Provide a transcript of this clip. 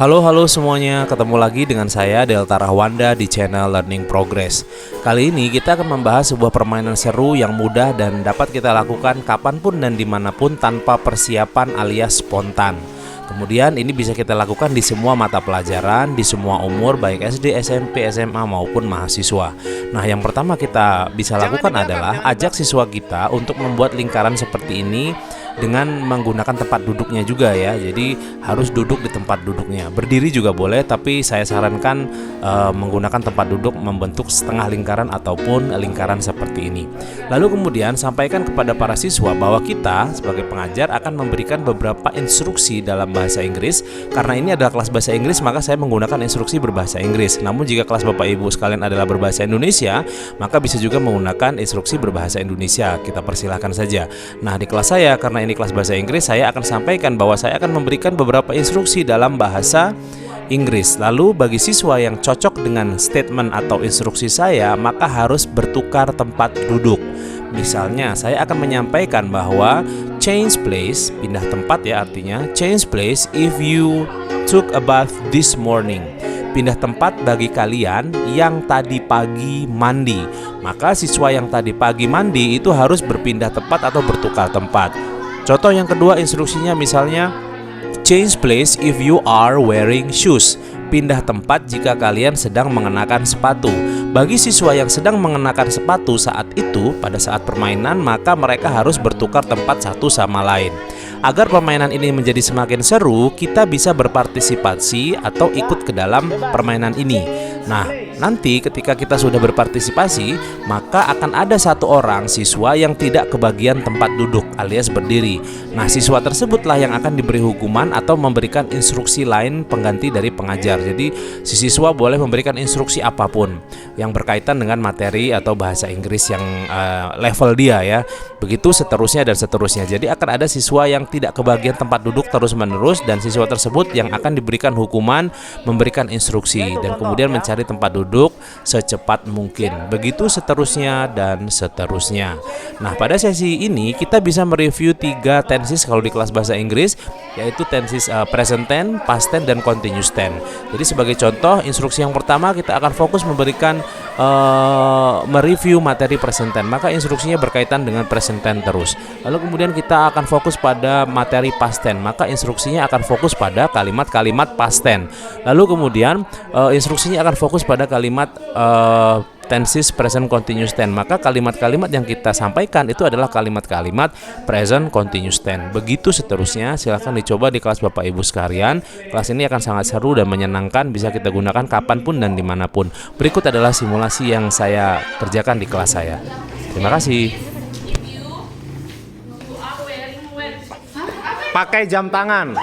Halo semuanya, ketemu lagi dengan saya Delta Rahwanda di channel Learning Progress. Kali ini kita akan membahas sebuah permainan seru yang mudah dan dapat kita lakukan kapanpun dan dimanapun tanpa persiapan alias spontan. Kemudian ini bisa kita lakukan di semua mata pelajaran, di semua umur, baik SD, SMP, SMA maupun mahasiswa. Nah, yang pertama kita bisa lakukan adalah ajak siswa kita untuk membuat lingkaran seperti ini dengan menggunakan tempat duduknya juga ya. Jadi harus duduk di tempat duduknya. Berdiri juga boleh, tapi saya sarankan menggunakan tempat duduk membentuk setengah lingkaran ataupun lingkaran seperti ini. Lalu kemudian sampaikan kepada para siswa bahwa kita sebagai pengajar akan memberikan beberapa instruksi dalam bahasa Inggris. Karena ini adalah kelas bahasa Inggris, maka saya menggunakan instruksi berbahasa Inggris. Namun jika kelas Bapak Ibu sekalian adalah berbahasa Indonesia, maka bisa juga menggunakan instruksi berbahasa Indonesia. Kita persilahkan saja. Nah, di kelas saya, karena ini kelas bahasa Inggris, saya akan sampaikan bahwa saya akan memberikan beberapa instruksi dalam bahasa Inggris. Lalu bagi siswa yang cocok dengan statement atau instruksi saya, maka harus bertukar tempat duduk. Misalnya saya akan menyampaikan bahwa change place, pindah tempat ya, artinya change place if you took a bath this morning. Pindah tempat bagi kalian yang tadi pagi mandi. Maka siswa yang tadi pagi mandi itu harus berpindah tempat atau bertukar tempat. Contoh yang kedua instruksinya misalnya change place if you are wearing shoes. Pindah tempat jika kalian sedang mengenakan sepatu. Bagi siswa yang sedang mengenakan sepatu saat itu pada saat permainan, maka mereka harus bertukar tempat satu sama lain. Agar permainan ini menjadi semakin seru, kita bisa berpartisipasi atau ikut ke dalam permainan ini. Nah, nanti ketika kita sudah berpartisipasi, maka akan ada satu orang siswa yang tidak kebagian tempat duduk alias berdiri. Nah, siswa tersebutlah yang akan diberi hukuman atau memberikan instruksi lain pengganti dari pengajar. Jadi, si siswa boleh memberikan instruksi apapun yang berkaitan dengan materi atau bahasa Inggris yang level dia ya. Begitu seterusnya dan seterusnya. Jadi akan ada siswa yang tidak kebagian tempat duduk terus-menerus dan siswa tersebut yang akan diberikan hukuman memberikan instruksi dan kemudian mencari tempat duduk secepat mungkin. Begitu seterusnya dan seterusnya. Nah, pada sesi ini kita bisa mereview 3 tenses kalau di kelas bahasa Inggris, yaitu tenses present tense, past tense, dan continuous tense. Jadi sebagai contoh, instruksi yang pertama kita akan fokus memberikan mereview materi present tense. Maka instruksinya berkaitan dengan present tense terus. Lalu kemudian kita akan fokus pada materi past tense. Maka instruksinya akan fokus pada kalimat-kalimat past tense. Lalu kemudian instruksinya akan fokus pada kalimat tenses present continuous tense. Maka kalimat-kalimat yang kita sampaikan itu adalah kalimat-kalimat present continuous tense. Begitu seterusnya. Silahkan dicoba di kelas Bapak Ibu sekalian. Kelas ini akan sangat seru dan menyenangkan. Bisa kita gunakan kapanpun dan dimanapun. Berikut adalah simulasi yang saya kerjakan di kelas saya. Terima kasih. Pakai jam tangan.